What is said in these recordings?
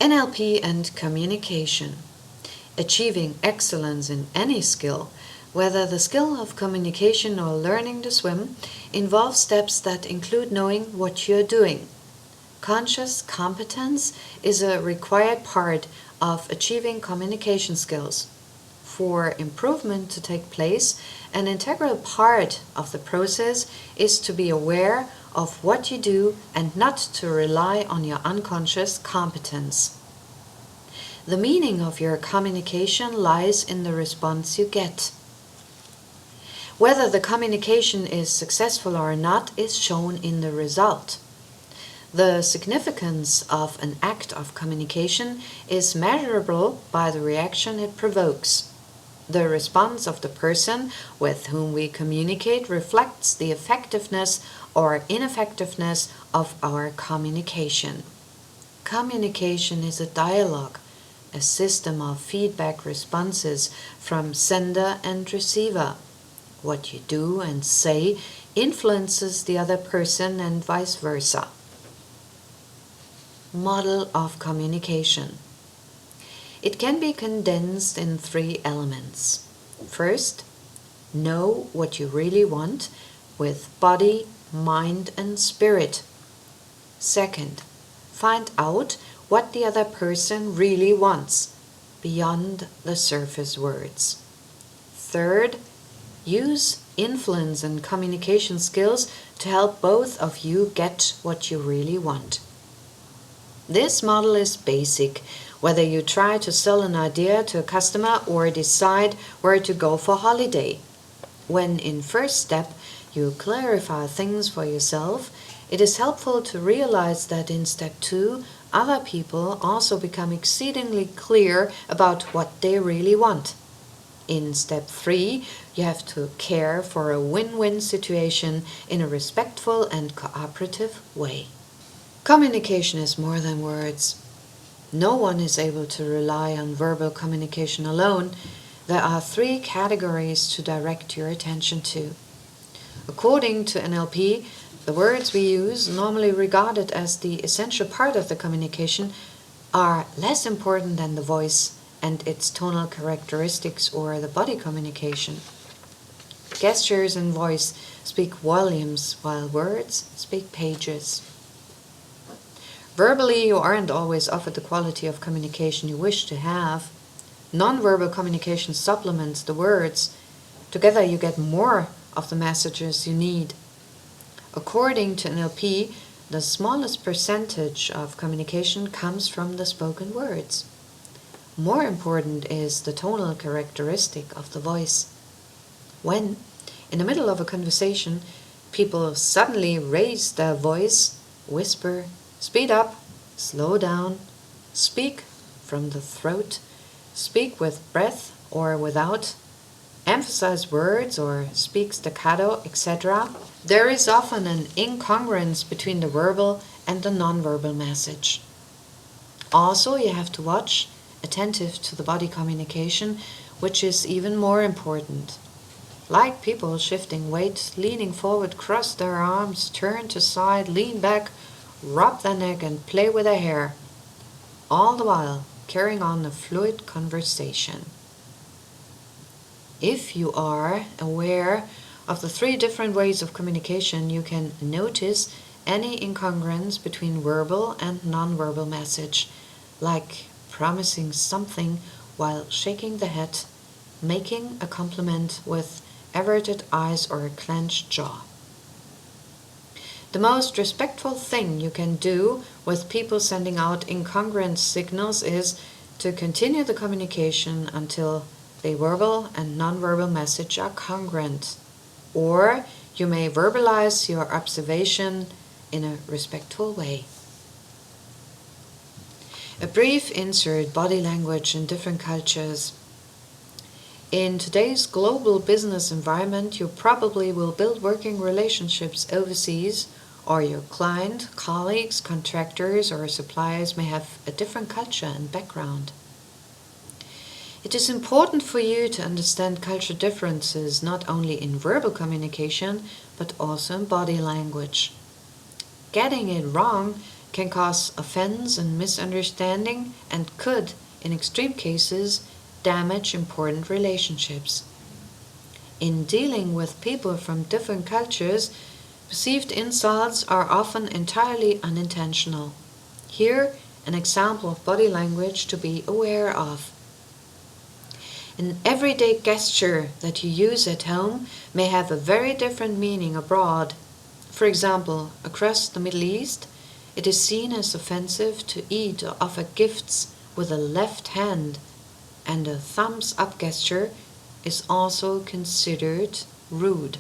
NLP and communication. Achieving excellence in any skill, whether the skill of communication or learning to swim, involves steps that include knowing what you're doing. Conscious competence is a required part of achieving communication skills. For improvement to take place, an integral part of the process is to be aware of what you do and not to rely on your unconscious competence. The meaning of your communication lies in the response you get. Whether the communication is successful or not is shown in the result. The significance of an act of communication is measurable by the reaction it provokes. The response of the person with whom we communicate reflects the effectiveness or ineffectiveness of our communication. Communication is a dialogue, a system of feedback responses from sender and receiver. What you do and say influences the other person and vice versa. Model of communication. It can be condensed in 3 elements. First, know what you really want with body, mind, and spirit. Second, find out what the other person really wants, beyond the surface words. Third, use influence and communication skills to help both of you get what you really want. This model is basic, whether you try to sell an idea to a customer or decide where to go for holiday. When in first step you clarify things for yourself, it is helpful to realize that in step 2, other people also become exceedingly clear about what they really want. In step 3, you have to care for a win-win situation in a respectful and cooperative way. Communication is more than words. No one is able to rely on verbal communication alone. There are 3 categories to direct your attention to. According to NLP, the words we use, normally regarded as the essential part of the communication, are less important than the voice and its tonal characteristics or the body communication. Gestures and voice speak volumes, while words speak pages. Verbally, you aren't always offered the quality of communication you wish to have. Non-verbal communication supplements the words. Together you get more of the messages you need. According to NLP, the smallest percentage of communication comes from the spoken words. More important is the tonal characteristic of the voice. When, in the middle of a conversation, people suddenly raise their voice, whisper, speed up, slow down, speak from the throat, speak with breath or without, emphasize words or speak staccato, etc., there is often an incongruence between the verbal and the non-verbal message. Also, you have to watch, attentive to the body communication, which is even more important. Like people shifting weight, leaning forward, cross their arms, turn to side, lean back, rub their neck and play with their hair, all the while carrying on a fluid conversation. If you are aware of the 3 different ways of communication, you can notice any incongruence between verbal and non-verbal message, like promising something while shaking the head, making a compliment with averted eyes or a clenched jaw. The most respectful thing you can do with people sending out incongruent signals is to continue the communication until the verbal and non-verbal message are congruent. Or you may verbalize your observation in a respectful way. A brief insert: body language in different cultures. In today's global business environment, you probably will build working relationships overseas, or your client, colleagues, contractors, or suppliers may have a different culture and background. It is important for you to understand cultural differences not only in verbal communication, but also in body language. Getting it wrong can cause offense and misunderstanding and could, in extreme cases, damage important relationships. In dealing with people from different cultures, perceived insults are often entirely unintentional. Here, an example of body language to be aware of. An everyday gesture that you use at home may have a very different meaning abroad. For example, across the Middle East, it is seen as offensive to eat or offer gifts with the left hand, and a thumbs up gesture is also considered rude.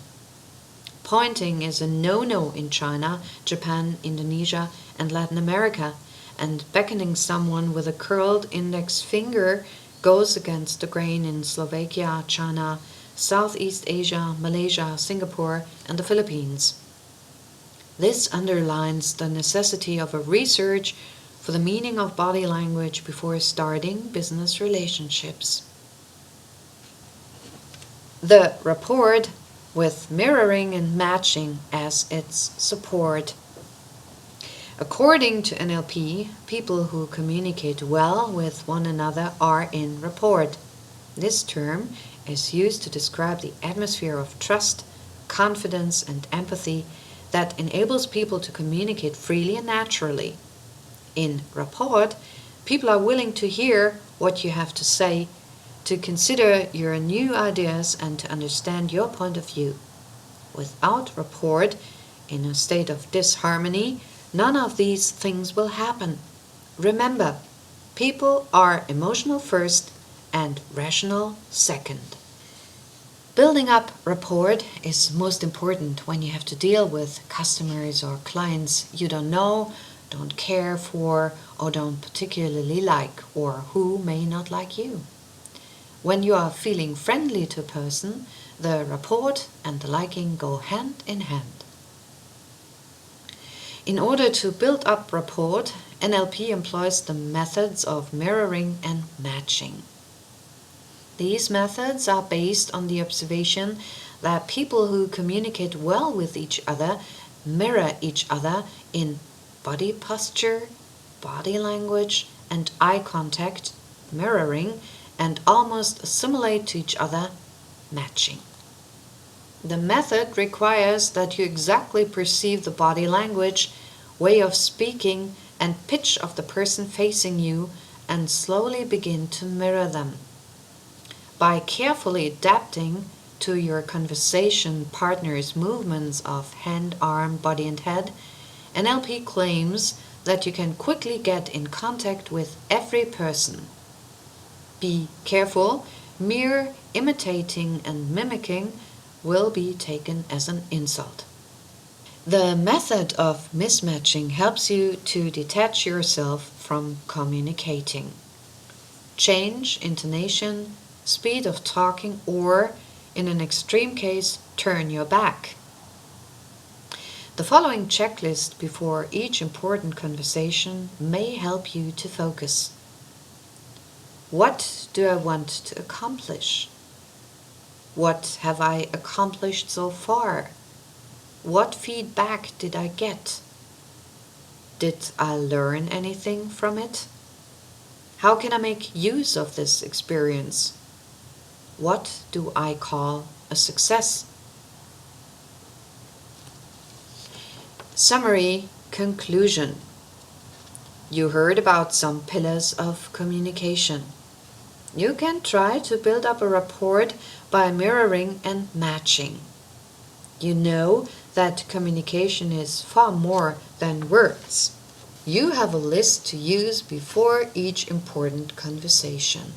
Pointing is a no-no in China, Japan, Indonesia, and Latin America, and beckoning someone with a curled index finger goes against the grain in Slovakia, China, Southeast Asia, Malaysia, Singapore, and the Philippines. This underlines the necessity of a research for the meaning of body language before starting business relationships. The rapport with mirroring and matching as its support. According to NLP, people who communicate well with one another are in rapport. This term is used to describe the atmosphere of trust, confidence, and empathy that enables people to communicate freely and naturally. In rapport, people are willing to hear what you have to say, to consider your new ideas, and to understand your point of view. Without rapport, in a state of disharmony, none of these things will happen. Remember, people are emotional first and rational second. Building up rapport is most important when you have to deal with customers or clients you don't know, don't care for, or don't particularly like, or who may not like you. When you are feeling friendly to a person, the rapport and the liking go hand in hand. In order to build up rapport, NLP employs the methods of mirroring and matching. These methods are based on the observation that people who communicate well with each other mirror each other in body posture, body language, and eye contact, mirroring, and almost assimilate to each other, matching. The method requires that you exactly perceive the body language, way of speaking, and pitch of the person facing you, and slowly begin to mirror them. By carefully adapting to your conversation partner's movements of hand, arm, body, and head, NLP claims that you can quickly get in contact with every person. Be careful, mere imitating and mimicking will be taken as an insult. The method of mismatching helps you to detach yourself from communicating. Change intonation, speed of talking, or, in an extreme case, turn your back. The following checklist before each important conversation may help you to focus. What do I want to accomplish? What have I accomplished so far? What feedback did I get? Did I learn anything from it? How can I make use of this experience? What do I call a success? Summary conclusion. You heard about some pillars of communication. You can try to build up a rapport by mirroring and matching. You know that communication is far more than words. You have a list to use before each important conversation.